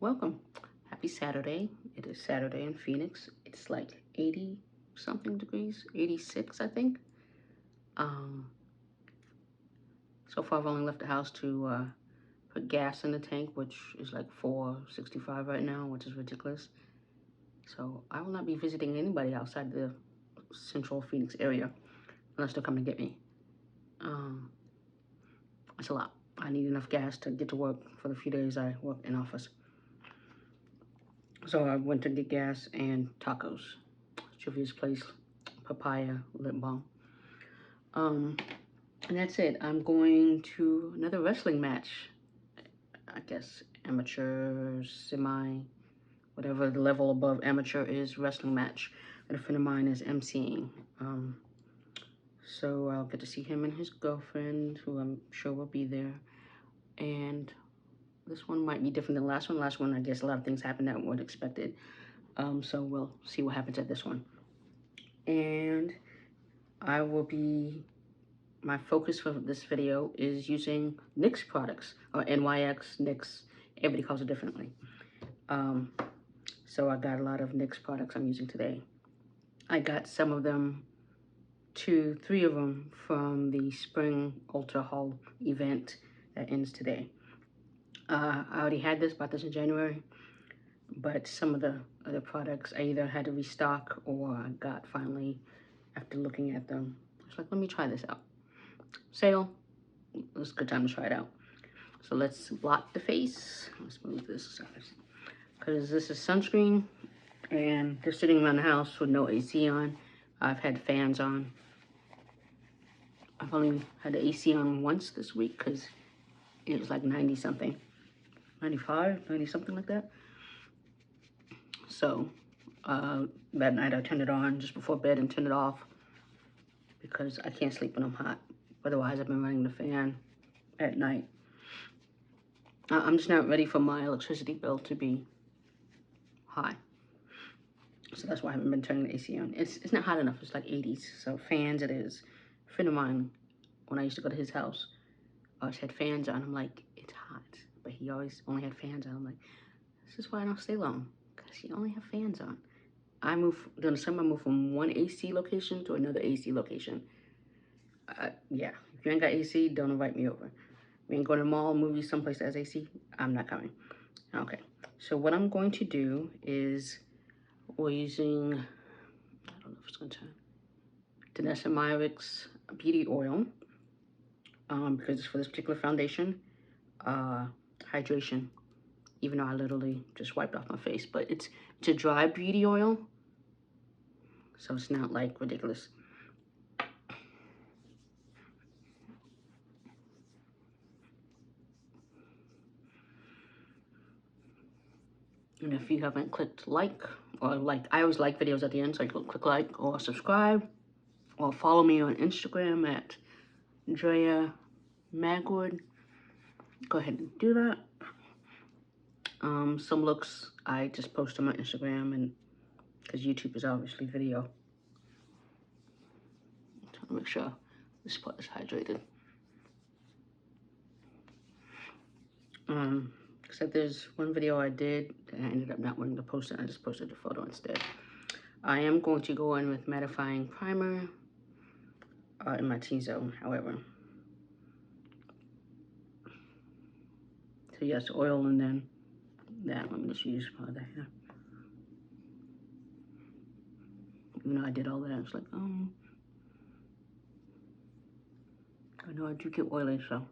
Welcome. Happy Saturday. It is Saturday in Phoenix. It's like 80 something degrees, 86 I think. So far I've only left the house to put gas in the tank, which is like $4.65 right now, which is ridiculous. So I will not be visiting anybody outside the central Phoenix area unless they're coming to get me. It's a lot. I need enough gas to get to work for the few days I work in office. So I went to get gas and tacos. Juvia's place, papaya lip balm. And that's it. I'm going to another wrestling match. I guess amateur, semi, whatever the level above amateur is, wrestling match. And a friend of mine is emceeing. So I'll get to see him and his girlfriend, who I'm sure will be there. And this one might be different than the last one. Last one, I guess a lot of things happened that weren't expected. So we'll see what happens at this one. And I will be, my focus for this video is using NYX products, or NYX, NYX, everybody calls it differently. So I got a lot of NYX products I'm using today. I got some of them, 3 of them from the spring Ulta haul event that ends today. I already had this, bought this in January, but some of the other products I either had to restock or I got finally after looking at them. I was like, let me try this out. Sale, it's a good time to try it out. So let's blot the face. Let's move this aside. Because this is sunscreen and they're sitting around the house with no AC on. I've had fans on. I've only had the AC on once this week because it was like 90 something. 95, 90 something like that. So that night I turned it on just before bed and turned it off because I can't sleep when I'm hot. Otherwise I've been running the fan at night. I'm just not ready for my electricity bill to be high. So that's why I haven't been turning the AC on. It's not hot enough, it's like 80s, so fans it is. A friend of mine, when I used to go to his house, always had fans on. I'm like, it's hot. But he always only had fans on. I'm like, this is why I don't stay long, because you only have fans on. During the summer, I moved from one AC location to another AC location. Yeah, if you ain't got AC, don't invite me over. We ain't going to the mall, movies, someplace that has AC, I'm not coming. Okay, so what I'm going to do is, we're using, I don't know if it's going to turn, Danessa Myricks Beauty Oil, because it's for this particular foundation. Hydration, even though I literally just wiped off my face, but it's a dry beauty oil, so it's not like ridiculous. And if you haven't clicked like, or like, I always like videos at the end, so you click like or subscribe, or follow me on Instagram at Drea Magwood. Go ahead and do that. Some looks I just post on my Instagram, and because YouTube is obviously video. I'm trying to make sure this part is hydrated. Except there's one video I did and I ended up not wanting to post it. I just posted the photo instead. I am going to go in with Mattifying primer in my T-zone, however. So yes, oil and then that. Let me just use part of that here. Even though I did all that, I was like, I know I do get oily, so.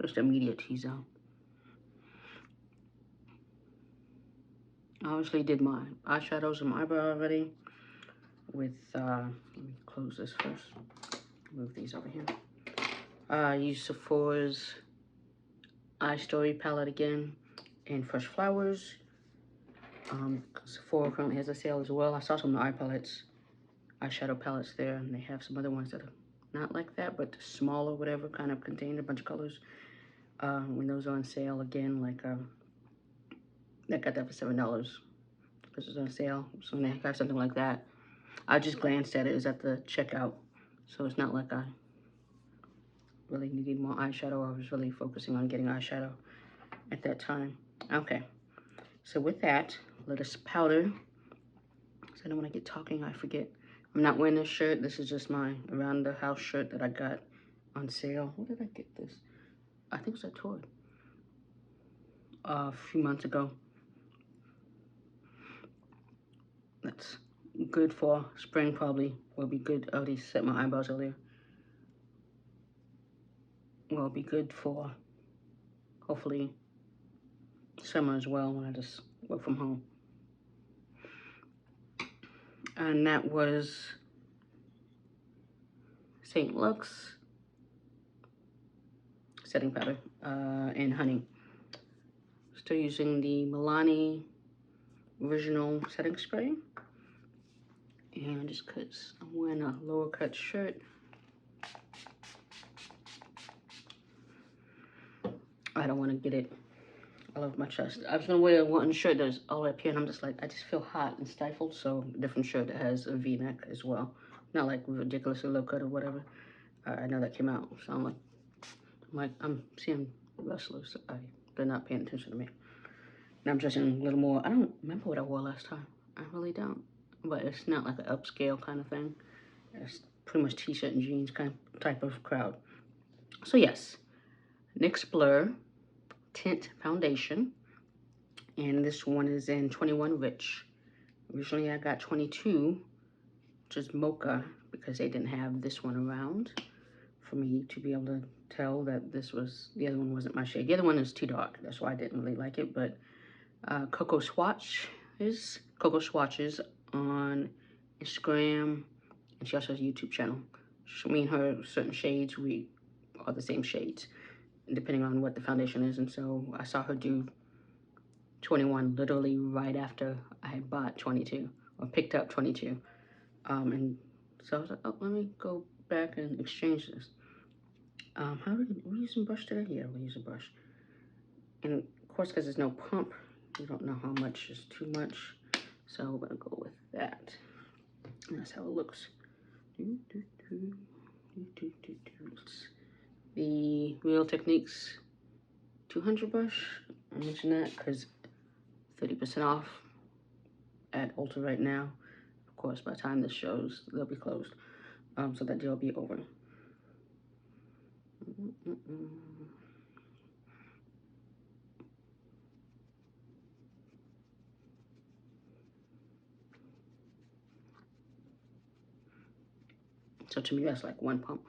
Just immediate T-zone. I obviously did my eyeshadows and my eyebrow already with, let me close this first. Move these over here. I use Sephora's Eyestories palette again in Fresh Flowers. Sephora currently has a sale as well. I saw some eye palettes, eyeshadow palettes there, and they have some other ones that are not like that, but smaller, whatever, kind of contain a bunch of colors. When those are on sale again, like I got that for $7 because it's on sale. So when they have something like that, I just glanced at it. It was at the checkout, so it's not like I really needed more eyeshadow. I was really focusing on getting eyeshadow. at that time. Okay, so with that, let us powder. So I don't want to get talking, I forget. I'm not wearing this shirt. This is just my around the house shirt that I got on sale. Where did I get this? I think it was at Torrid a few months ago. That's good for spring, probably will be good. I already set my eyebrows earlier. Will be good for hopefully summer as well when I just work from home. And that was St. Luxe setting powder and honey. Still using the Milani original setting spray. And just because I'm wearing a lower cut shirt, I don't want to get it all over my chest. I was gonna wear one shirt that's all the way up here, and I'm just like, I just feel hot and stifled. So a different shirt that has a V-neck as well, not like ridiculously low cut or whatever. I know that came out, so I'm seeing wrestlers. They're not paying attention to me. And I'm dressing a little more. I don't remember what I wore last time. I really don't. But it's not like an upscale kind of thing. It's pretty much t-shirt and jeans type of crowd. So yes, NYX Blur Tint Foundation. And this one is in 21 Rich. Originally I got 22, which is Mocha, because they didn't have this one around for me to be able to tell that this was, the other one wasn't my shade. The other one is too dark. That's why I didn't really like it. But Cocoaswatches on Instagram, and she also has a YouTube channel. Me and her, certain shades, we are the same shades, depending on what the foundation is. And so I saw her do 21 literally right after I had bought 22, or picked up 22. And so I was like, oh, let me go back and exchange this. How are we using brush today? Yeah, we'll use a brush. And of course, because there's no pump, you don't know how much is too much. So we're gonna go with that. And that's how it looks. The Real Techniques 200 brush. I mentioned that because 30% off at Ulta right now. Of course, by the time this shows, they'll be closed. So that deal will be over. So to me, that's like one pump.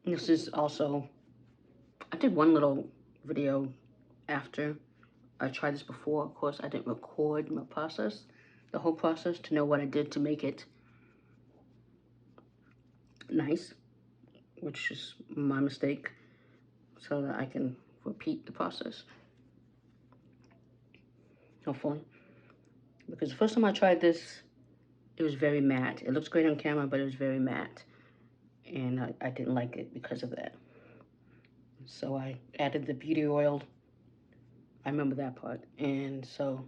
This is also, I did one little video after I tried this before. Of course, I didn't record my process, the whole process, to know what I did to make it nice, which is my mistake, so that I can repeat the process, hopefully. Because the first time I tried this, it was very matte. It looks great on camera, but it was very matte. And I didn't like it because of that. So I added the beauty oil. I remember that part. And so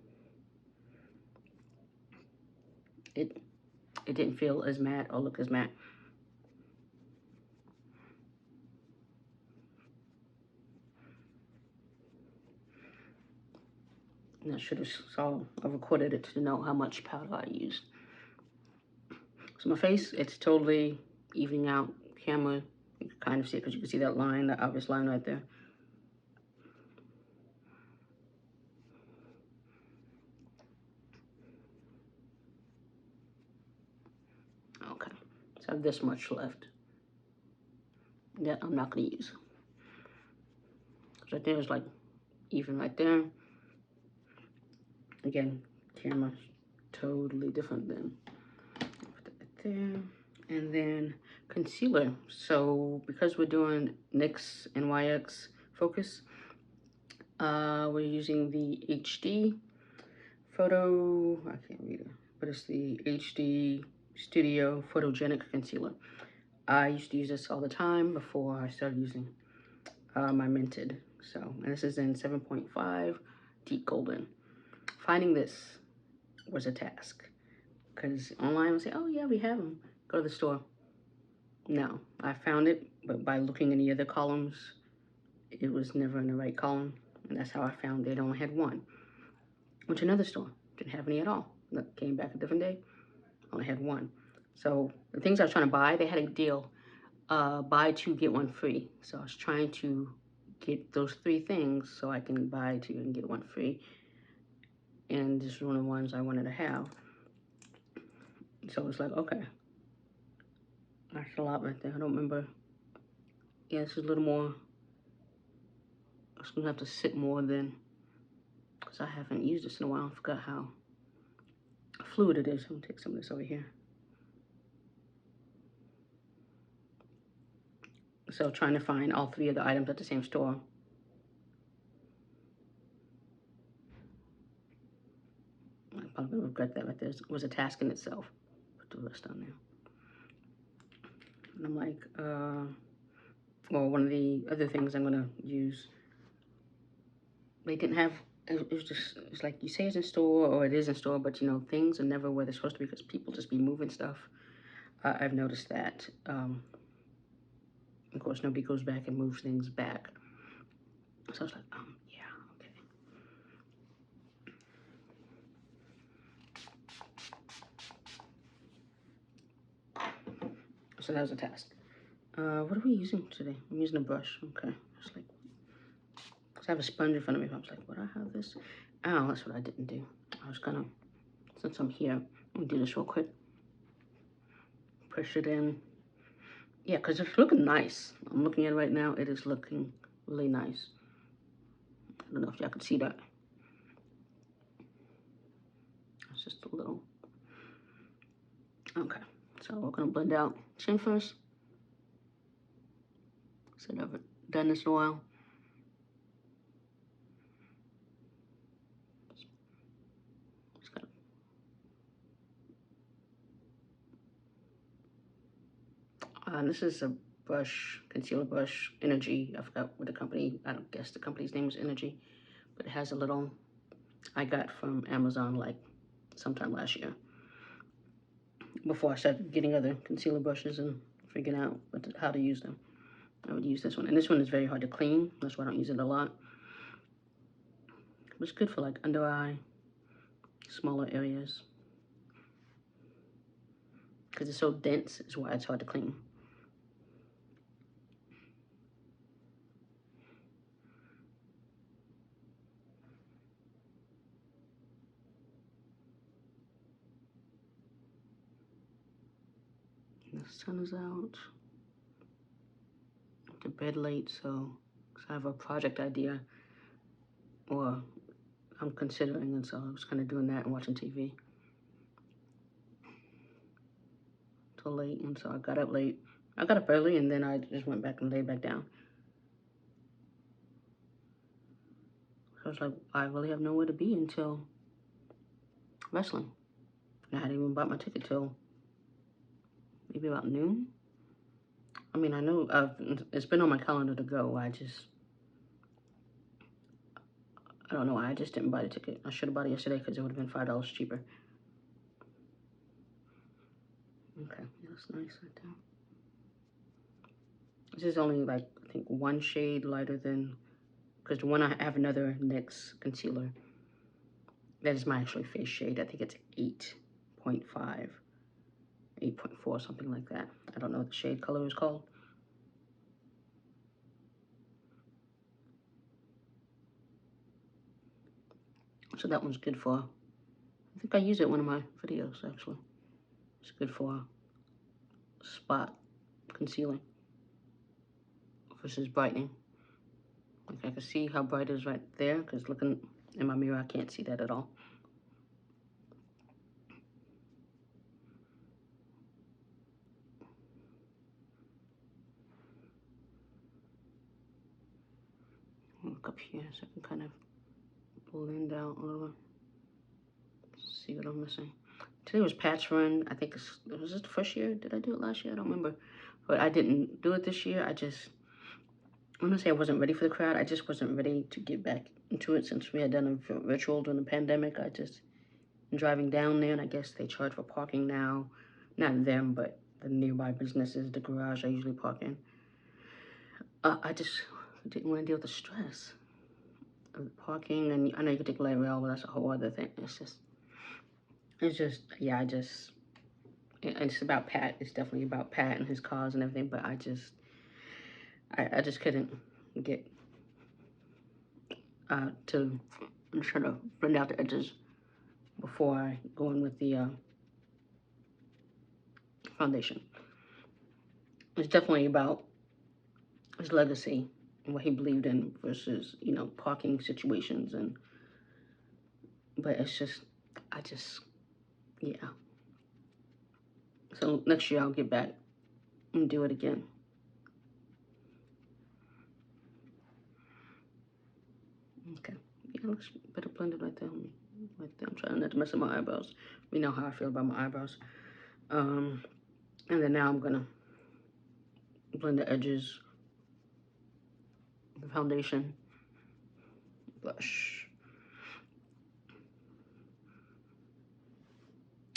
it didn't feel as matte or look as matte. And I should have I recorded it to know how much powder I used. So my face, it's totally evening out. Camera, you can kind of see it because you can see that line, the obvious line right there. Okay, so I have this much left that I'm not going to use. Right there is like even right there. Again, camera totally different than right there. And then concealer. So because we're doing NYX NYX focus, we're using the HD photo, I can't read it, but it's the HD Studio Photogenic Concealer. I used to use this all the time before I started using my Minted. So, and this is in 7.5 Deep Golden. Finding this was a task, because online I would say, oh yeah, we have them. Go to the store. No, I found it, but by looking in the other columns, it was never in the right column. And that's how I found it only had one. Went to another store, didn't have any at all. Look, came back a different day, only had one. So the things I was trying to buy, they had a deal, buy two, get one free. So I was trying to get those three things so I can buy two and get one free. And this is one of the ones I wanted to have. So it's like, okay. That's a lot right there. I don't remember. Yeah, this is a little more. I was gonna have to sit more than, because I haven't used this in a while. I forgot how fluid it is. I'm gonna take some of this over here. So trying to find all three of the items at the same store. I'm probably gonna regret that right there. It was a task in itself. Put the rest on there. And I'm like, well, one of the other things I'm gonna use, they didn't have, it was just, it's like you say it's in store or it is in store, but you know, things are never where they're supposed to be because people just be moving stuff. I've noticed that. Of course, nobody goes back and moves things back. So I was like, yeah, okay. So that was a task. What are we using today? I'm using a brush. Okay. Just like, because I have a sponge in front of me. I was like, would I have this? Oh, that's what I didn't do. I was gonna, since I'm here, let me do this real quick. Push it in. Yeah, because it's looking nice. I'm looking at it right now. It is looking really nice. I don't know if y'all can see that. It's just a little. Okay, so we're gonna blend out chin first. Said I've done this in a while. This is a brush, concealer brush, Energy. I forgot what the company, I don't guess the company's name is Energy, but it has a little, I got from Amazon like sometime last year. Before I started getting other concealer brushes and figuring out how to use them. I would use this one. And this one is very hard to clean. That's why I don't use it a lot. But it's good for like under eye, smaller areas. Because it's so dense is why it's hard to clean. The sun is out. I went to bed late, so I have a project idea, or I'm considering, and so I was kind of doing that and watching TV till late, and so I got up late. I got up early, and then I just went back and laid back down. So I was like, I really have nowhere to be until wrestling. And I hadn't even bought my ticket till maybe about noon. I mean, I know it's been on my calendar to go. I don't know. I just didn't buy the ticket. I should have bought it yesterday because it would have been $5 cheaper. Okay, yeah, that's nice right there. This is only like, I think, one shade lighter than, because the one I have another NYX concealer. That is my actually face shade. I think it's 8.5, 8.4, something like that. I don't know what the shade color is called. So that one's good for, I think I used it in one of my videos actually. It's good for spot concealing versus brightening. Like I can see how bright it is right there, because looking in my mirror, I can't see that at all. Look up here so I can kind of blend out a little. See what I'm missing. Today was patch run. I think was this the first year? Did I do it last year? I don't remember. But I didn't do it this year. I want to say I wasn't ready for the crowd. I just wasn't ready to get back into it since we had done a virtual during the pandemic. I'm driving down there, and I guess they charge for parking now. Not them, but the nearby businesses, the garage I usually park in. I just didn't want to deal with the stress of the parking, and I know you could take light rail, but that's a whole other thing. Yeah, it's about Pat. It's definitely about Pat and his cars and everything, but I just couldn't get to try to blend out the edges before I go in with the foundation. It's definitely about his legacy and what he believed in versus, you know, parking situations. But it's just, yeah. So next year I'll get back and do it again. Okay, yeah, it looks better blended right there. I'm trying not to mess up my eyebrows. We know how I feel about my eyebrows. And then now I'm gonna blend the edges, the foundation, blush.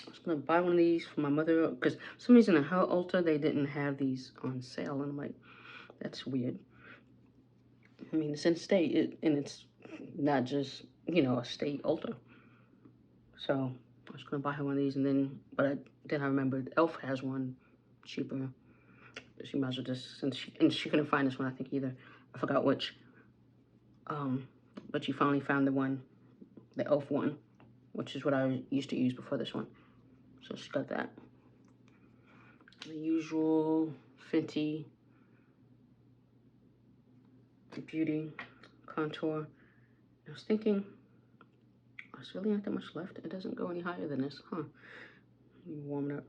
I was gonna buy one of these for my mother because for some reason in her Ulta they didn't have these on sale, and I'm like, that's weird. I mean, it's in state, and it's not just, you know, a state Ulta. So I was gonna buy her one of these, and then, then I remembered Elf has one cheaper. She might as well just, and she couldn't find this one, I think, either. I forgot which. But she finally found the one, the Elf one, which is what I used to use before this one. So she got that. The usual Fenty Beauty contour. I was thinking, there's really not that much left. It doesn't go any higher than this, huh? Let me warm it up.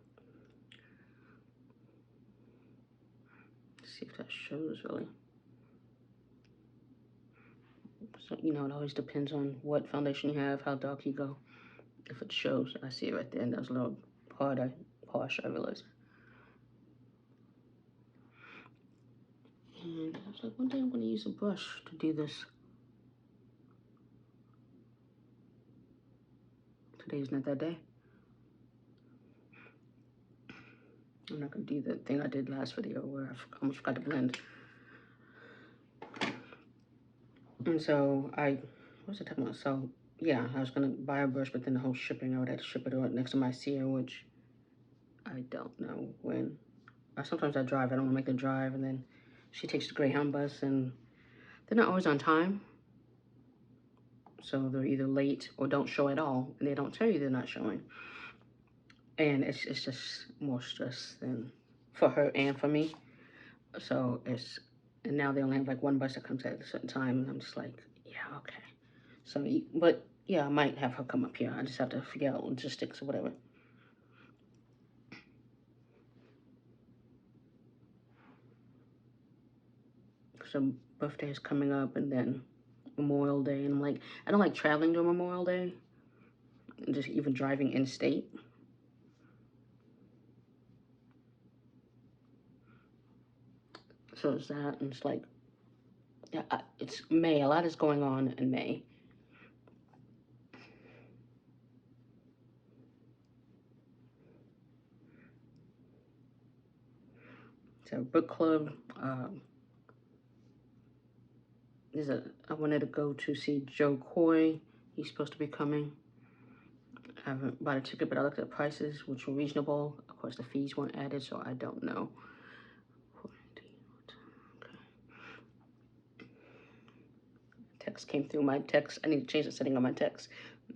See if that shows really. So, you know, it always depends on what foundation you have, how dark you go. If it shows, I see it right there, and there's a little harsh, I realize. And I was like, one day I'm going to use a brush to do this. Today's not that day. I'm not going to do the thing I did last video where I almost forgot to blend. And so what was I talking about? So yeah, I was going to buy a brush, but then the whole shipping, I would have to ship it next to my Sia, which I don't know when. Sometimes I drive, I don't want to make the drive, and then she takes the Greyhound bus, and they're not always on time. So they're either late or don't show at all, and they don't tell you they're not showing. And it's just more stress than for her and for me. So and now they only have like one bus that comes at a certain time, and I'm just like, yeah, okay. So, but yeah, I might have her come up here. I just have to figure out logistics or whatever. So birthday is coming up, and then Memorial Day, and I'm like, I don't like traveling during Memorial Day, and just even driving in state. So it's that, and it's like, yeah, it's May. A lot is going on in May. So book club. I wanted to go to see Joe Coy. He's supposed to be coming. I haven't bought a ticket, but I looked at the prices, which were reasonable. Of course, the fees weren't added, so I don't know. Okay. Text came through my text. I need to change the setting on my text.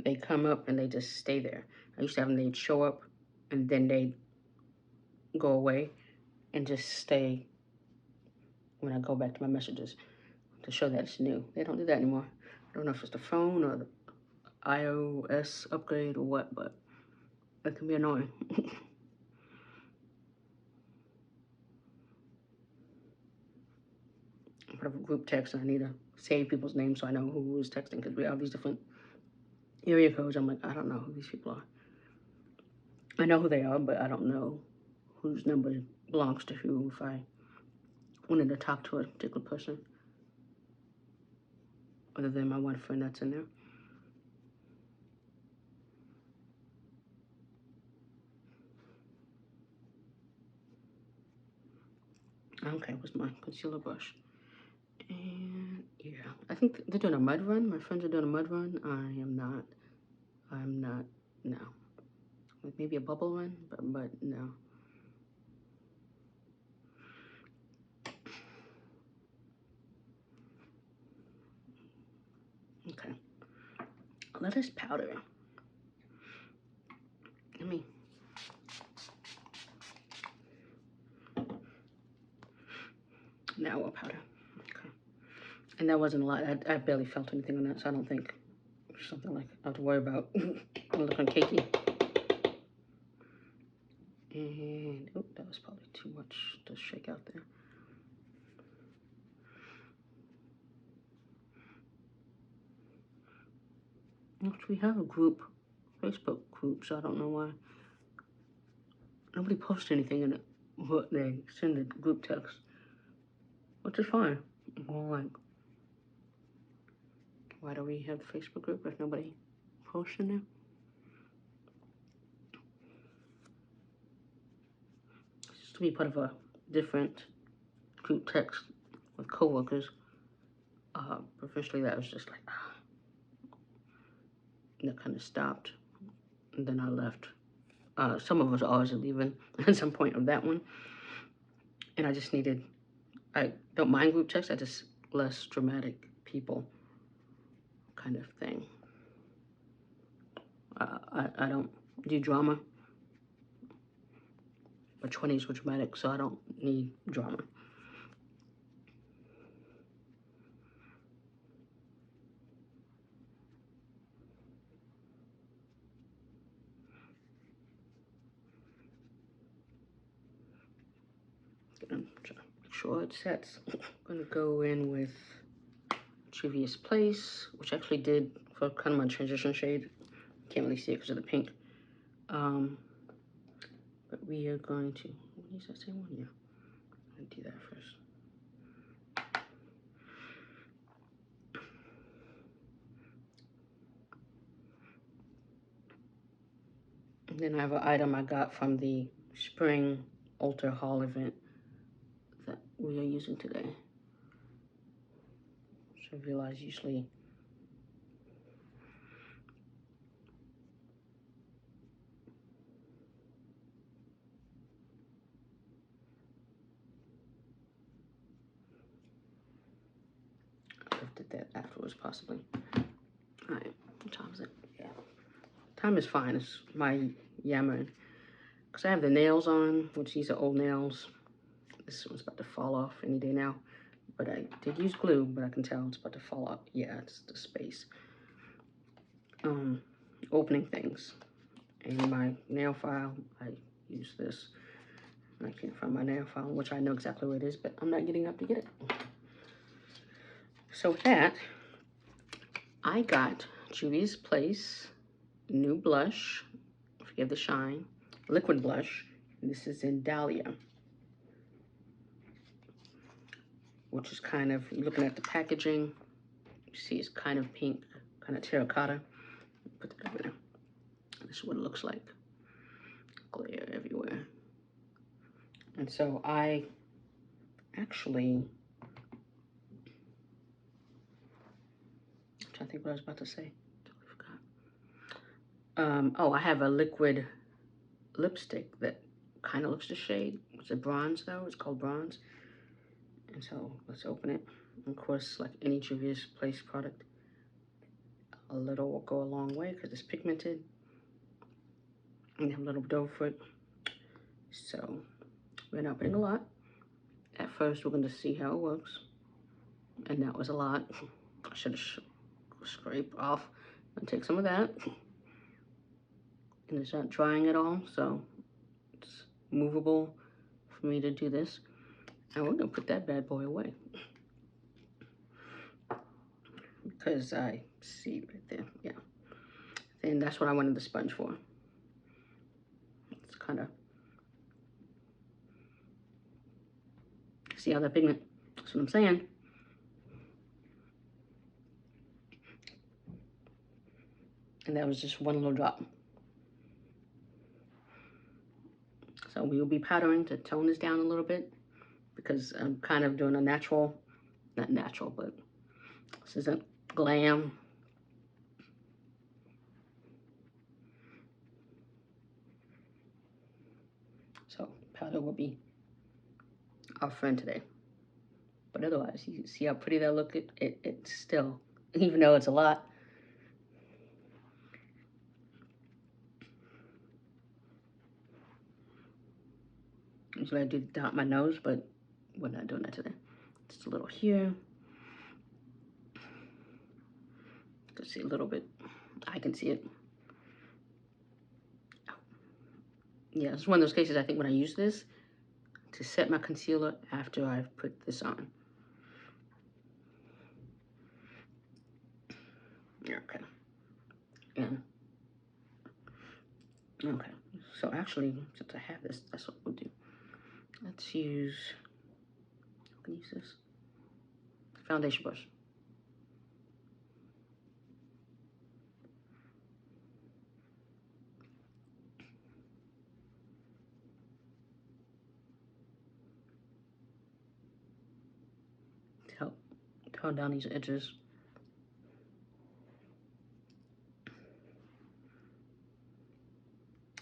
They come up and they just stay there. I used to have them, they'd show up and then they'd go away and just stay when I go back to my messages to show that it's new. They don't do that anymore. I don't know if it's the phone or the iOS upgrade or what, but it can be annoying. Put up a group text, and I need to save people's names so I know who is texting, because we have these different area codes. I'm like, I don't know who these people are. I know who they are, but I don't know whose number belongs to who if I wanted to talk to a particular person, other than my one friend that's in there. Okay, where's my concealer brush? And yeah, I think they're doing a mud run. My friends are doing a mud run. I am not. I'm not. No. Like maybe a bubble run, but no. Okay. Let us powder. Let me. Now we'll powder. Okay. And that wasn't a lot. I barely felt anything on that, so I don't think something like I have to worry about looking cakey. And oh, that was probably too much to shake out there. Which we have a group, Facebook group, so I don't know why nobody posts anything in it. But they send the group text, which is fine. Well, like, why do we have the Facebook group if nobody posts in there? Just to be part of a different group text with coworkers. Professionally, that was just like, that kind of stopped. And then I left. Some of us always are leaving at some point of that one. And I just needed, I don't mind group text, I just less dramatic people kind of thing. I don't do drama. My 20s were dramatic, so I don't need drama. I'm trying to make sure it sets. I'm gonna go in with Juvia's Place, which I actually did for kind of my transition shade. Can't really see it because of the pink. But we are going to, use that same one? Yeah. I'm gonna do that first. And then I have an item I got from the spring Ulta haul event that we are using today. So I realize usually I lifted that afterwards possibly. Alright, what time is it? Yeah. Time is fine, it's my yammering. Because I have the nails on, which these are old nails. This one's about to fall off any day now. But I did use glue, but I can tell it's about to fall off. Yeah, it's the space. Opening things. In my nail file, I use this. I can't find my nail file, which I know exactly where it is, but I'm not getting up to get it. So with that, I got Juvia's Place new blush, forgive the shine, liquid blush. This is in Dahlia, which is kind of, you're looking at the packaging, you see it's kind of pink, kind of terracotta. Put that over there. This is what it looks like. Glare everywhere. And so I actually, I'm trying to think what I was about to say. Totally forgot. Oh, I have a liquid lipstick that kind of looks the shade. It's a bronze though, it's called bronze. And so let's open it. Of course, like any Juvia's Place product, a little will go a long way because it's pigmented. And you have a little doe foot. So we're not putting a lot. At first, we're going to see how it works. And that was a lot. I should have scraped off and take some of that. And it's not drying at all, so it's movable for me to do this. And we're going to put that bad boy away. Because I see right there, yeah. And that's what I wanted the sponge for. It's kind of, see how that pigment, that's what I'm saying. And that was just one little drop. So we will be powdering to tone this down a little bit. because I'm kind of doing a natural, not natural, but this isn't glam. So powder will be our friend today. But otherwise, you see how pretty that look? It's still, even though it's a lot. Usually I do dot my nose, but we're not doing that today. Just a little here. You can see a little bit. I can see it. Yeah, it's one of those cases I think when I use this to set my concealer after I've put this on. Okay. And okay. So actually, since I have this, that's what we'll do. Let's use, I can use this foundation brush. To help tone down these edges.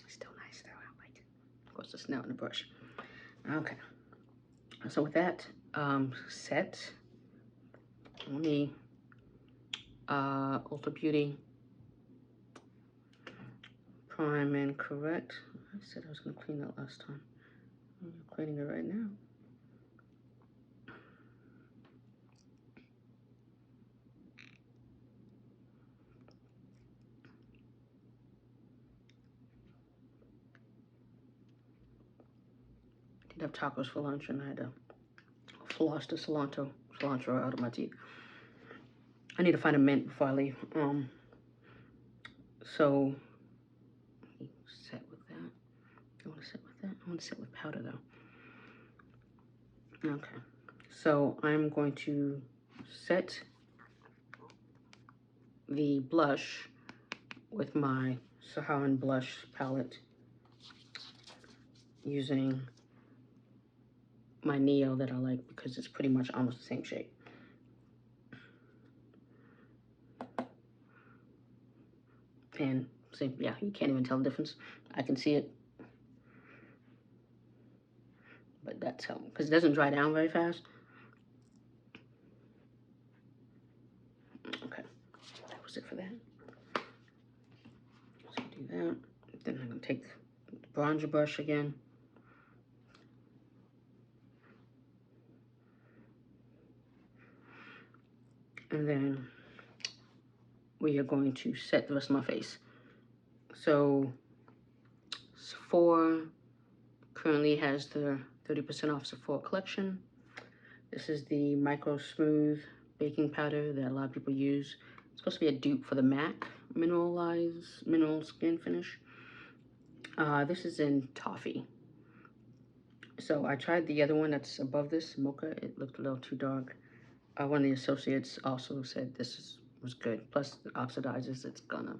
Still nice though, I like it. Of course, it's now in the brush. Okay. So with that set, let me Ulta Beauty Prime and Correct. I said I was going to clean that last time. I'm cleaning it right now. I did have tacos for lunch and I had to floss the cilantro out of my teeth. I need to find a mint before I leave. So set with that. I want to set with that. I want to set with powder though. Okay. So I'm going to set the blush with my Saharan blush palette using my Neo that I like because it's pretty much almost the same shade. And see, yeah, you can't even tell the difference. I can see it. But that's how, because it doesn't dry down very fast. Okay, that was it for that. So do that. Then I'm gonna take the bronzer brush again. And then we are going to set the rest of my face. So Sephora currently has the 30% off Sephora collection. This is the Micro Smooth baking powder that a lot of people use. It's supposed to be a dupe for the MAC mineral skin finish. This is in Toffee. So I tried the other one that's above this, Mocha. It looked a little too dark. One of the associates also said this was good. Plus it oxidizes, it's gonna.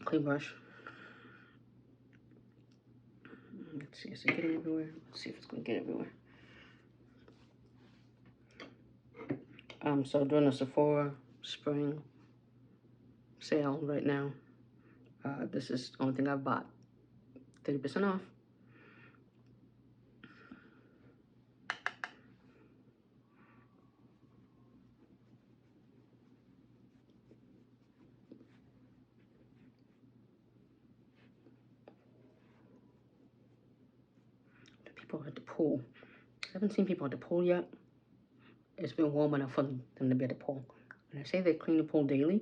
Clean brush. Let's see, is it getting everywhere? Let's see if it's gonna get everywhere. So doing a Sephora spring sale right now. This is the only thing I've bought. 30% off. The people at the pool. I haven't seen people at the pool yet. It's been warm enough for them to be at the pool. When I say they clean the pool daily,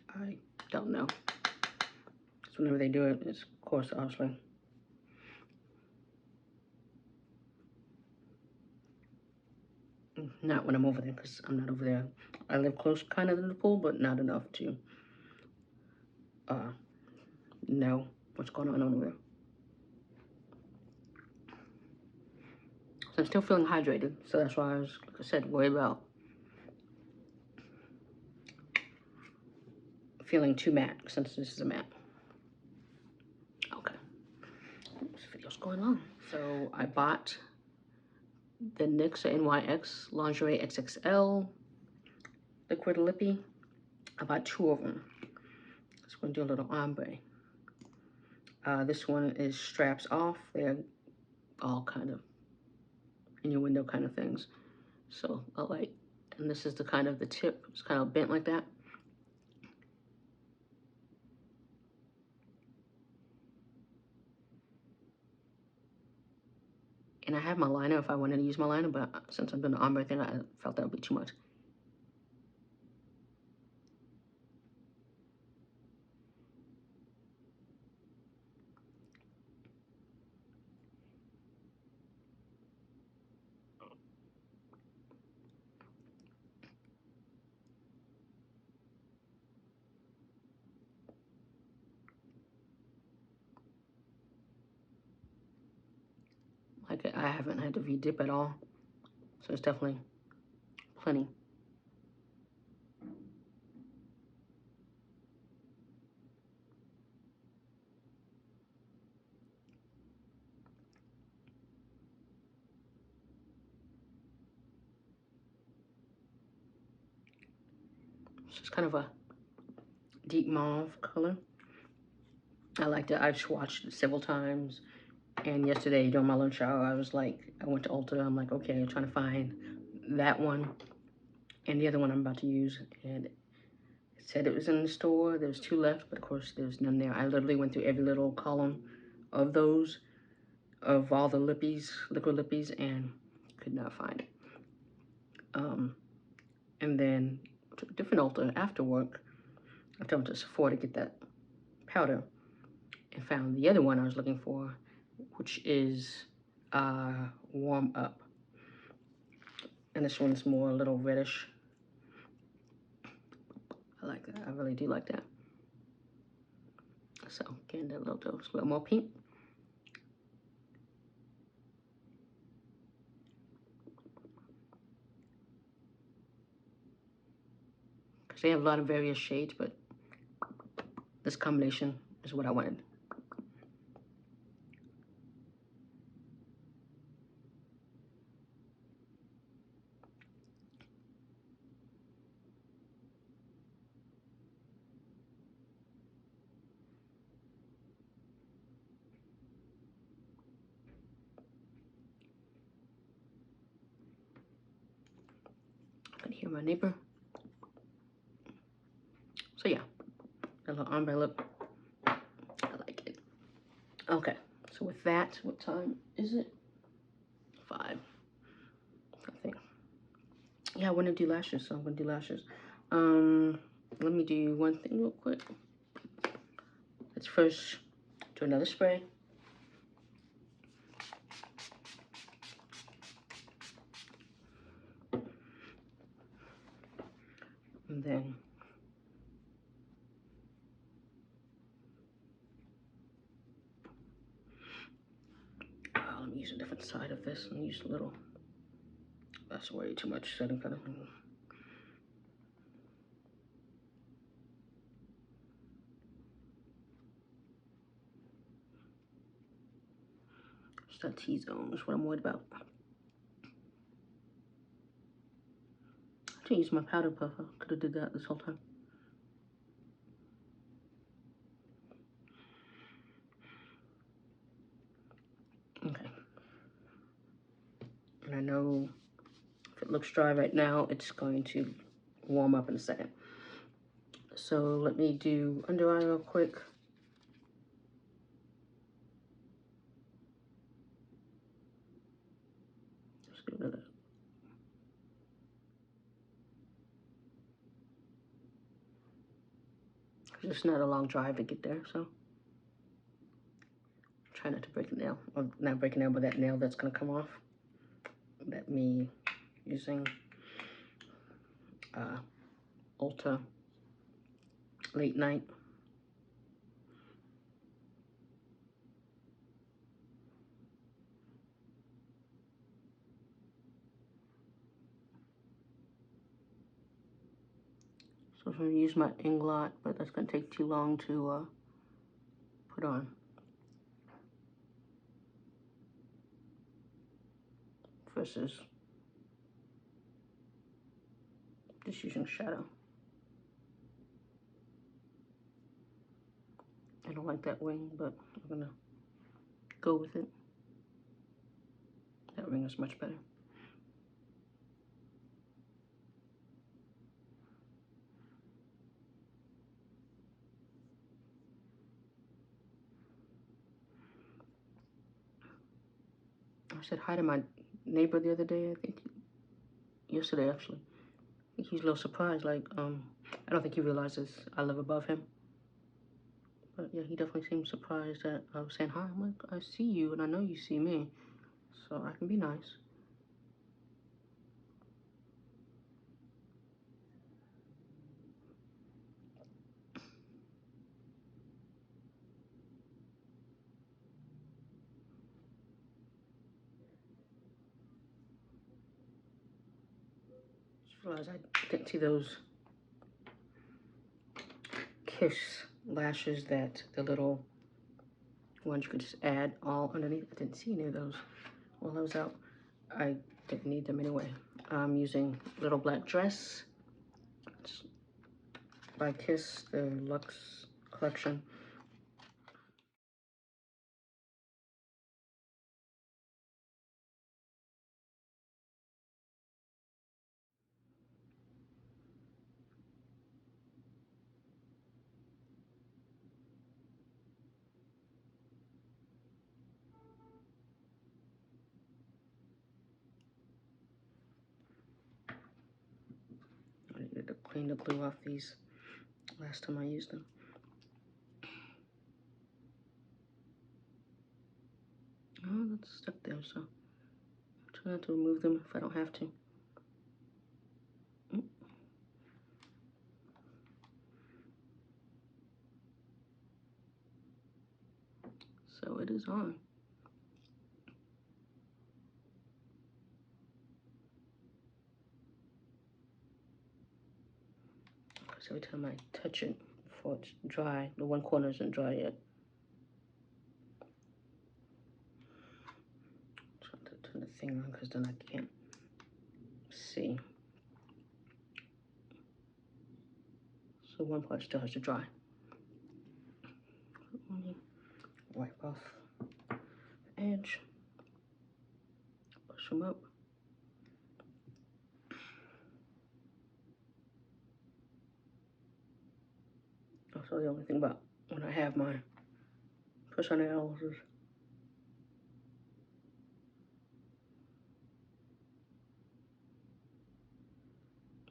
I don't know. Because whenever they do it, it's of course obviously. Not when I'm over there, because I'm not over there. I live close kind of to the pool, but not enough to know what's going on over there. So I'm still feeling hydrated, so that's why I was, like I said, worried about feeling too matte, since this is a matte. Okay. Oops. going on? So I bought the NYX or NYX Lingerie XXL liquid lippy. I bought 2 of them. Just gonna do a little ombre. This one is straps off. They're all kind of in your window kind of things. So I like, and this is the kind of the tip. It's kind of bent like that. And I have my liner if I wanted to use my liner, but since I'm doing the ombre thing, I felt that would be too much. Like I haven't had to V-dip at all, so it's definitely plenty. It's just kind of a deep mauve color. I liked it. I've swatched it several times. And yesterday during my lunch hour, I was like, I went to Ulta. I'm like, okay, I'm trying to find that one and the other one I'm about to use. And it said it was in the store. There was 2 left, but of course there's none there. I literally went through every little column of those, of all the lippies, liquid lippies, and could not find it. And then took a different Ulta after work. I went to Sephora to get that powder and found the other one I was looking for, which is Warm Up. And this one's more a little reddish. I like that. I really do like that. So getting that little dose, a little more pink. Because they have a lot of various shades, but this combination is what I wanted. I can hear my neighbor. So yeah, a little ombre lip. I like it. Okay, so with that, what time is it? 5, I think. Yeah, I want to do lashes, so I'm gonna do lashes. Let me do one thing real quick. Let's first do another spray. And then let me use a different side of this and use a little. That's way too much setting kind of thing. Just that T-zone is what I'm worried about. I should use my powder puff. I could have did that this whole time. Okay. And I know if it looks dry right now, it's going to warm up in a second. So let me do under eye real quick. Just do another. It's not a long drive to get there, so try not to break a nail. Or not break a nail, but that nail that's gonna come off. That me using Ulta Late Night. So I'm gonna use my Inglot, but that's gonna take too long to put on. versus just using shadow. I don't like that wing, but I'm gonna go with it. That ring is much better. I said hi to my neighbor the other day, I think yesterday actually. I think he's a little surprised, like, I don't think he realizes I live above him. But yeah, he definitely seemed surprised that I was saying hi. I'm like, I see you and I know you see me, so I can be nice. Just realized I didn't see those Kiss lashes, that the little ones you could just add all underneath. I didn't see any of those while I was out. I didn't need them anyway. I'm using Little Black Dress by Kiss, the Luxe collection. I needed to clean the glue off these last time I used them. Oh, that's stuck there, so I'm trying to remove them if I don't have to. So it is on. Because every time I touch it before it's dry, the one corner isn't dry yet. I'm trying to turn the thing on because then I can't see. So one part still has to dry. Let me wipe off the edge, push them up. Also, the only thing about when I have my push on nails is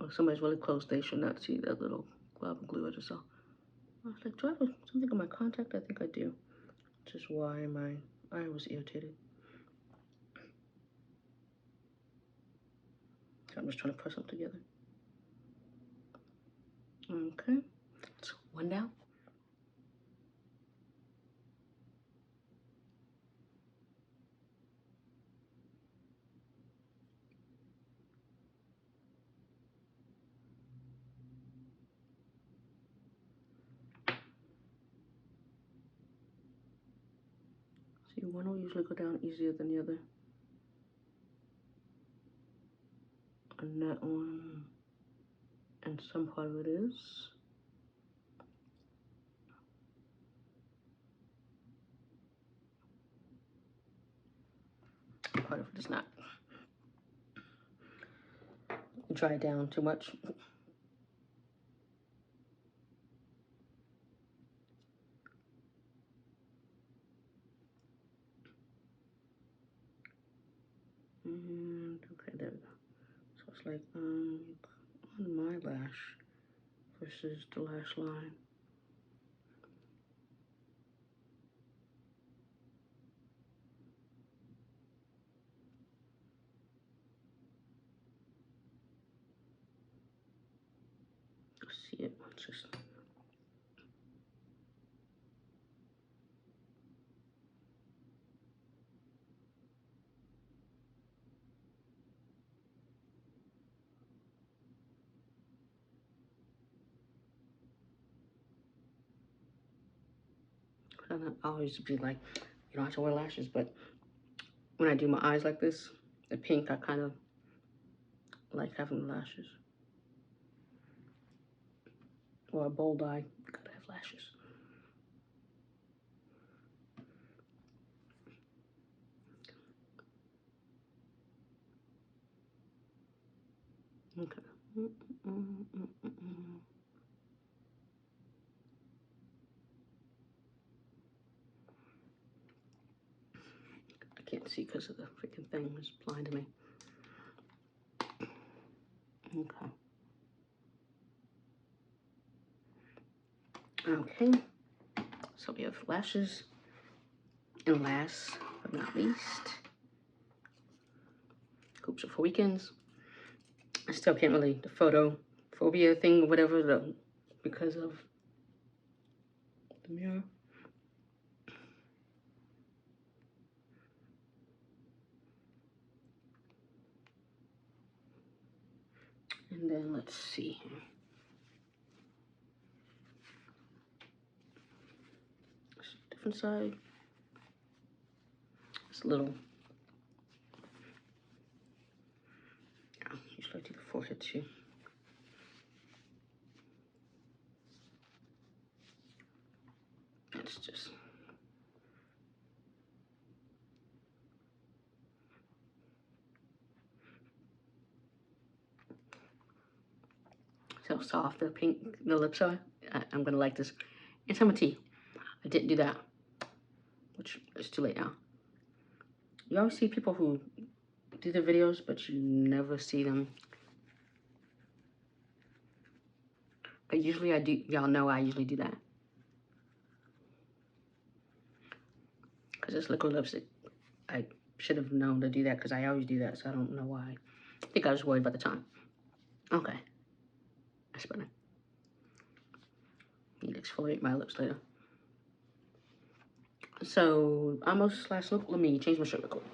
if somebody's really close, they should not see that little glob of glue I just saw. I was like, do I have something on my contact? I think I do. Which is why my eye was irritated. So I'm just trying to press them together. Okay, so one down. See, one will usually go down easier than the other. And that one, and some part of it is. Part of it is not. Dry down too much. And okay, there we go. So it's like on my lash versus the lash line. See it, it's just I always be like, you don't have to wear lashes, but when I do my eyes like this, the pink, I kind of like having lashes. Or a bold eye, gotta have lashes. Okay. I can't see because of the freaking thing. It's blinding me. Okay. Okay. So we have lashes. And last but not least, hoops are for weekends. I still can't really, the photophobia thing, whatever, because of the mirror. And then let's see here. Different side. It's a little. Usually I do the forehead too. It's just. So soft, the pink, the lips are. I'm gonna like this. And some tea. I didn't do that, which is too late now. You always see people who do the videos, but you never see them. But usually I do, y'all know I usually do that. Because it's liquid lipstick. I should have known to do that because I always do that, so I don't know why. I think I was worried about the time. Okay. That's better. Need to exfoliate my lips later. So, almost last look. Let me change my shirt real quick.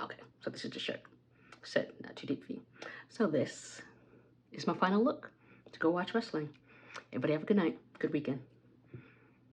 Okay, so this is the shirt. Set, not too deep for you. So this is my final look to go watch wrestling. Everybody have a good night. Good weekend.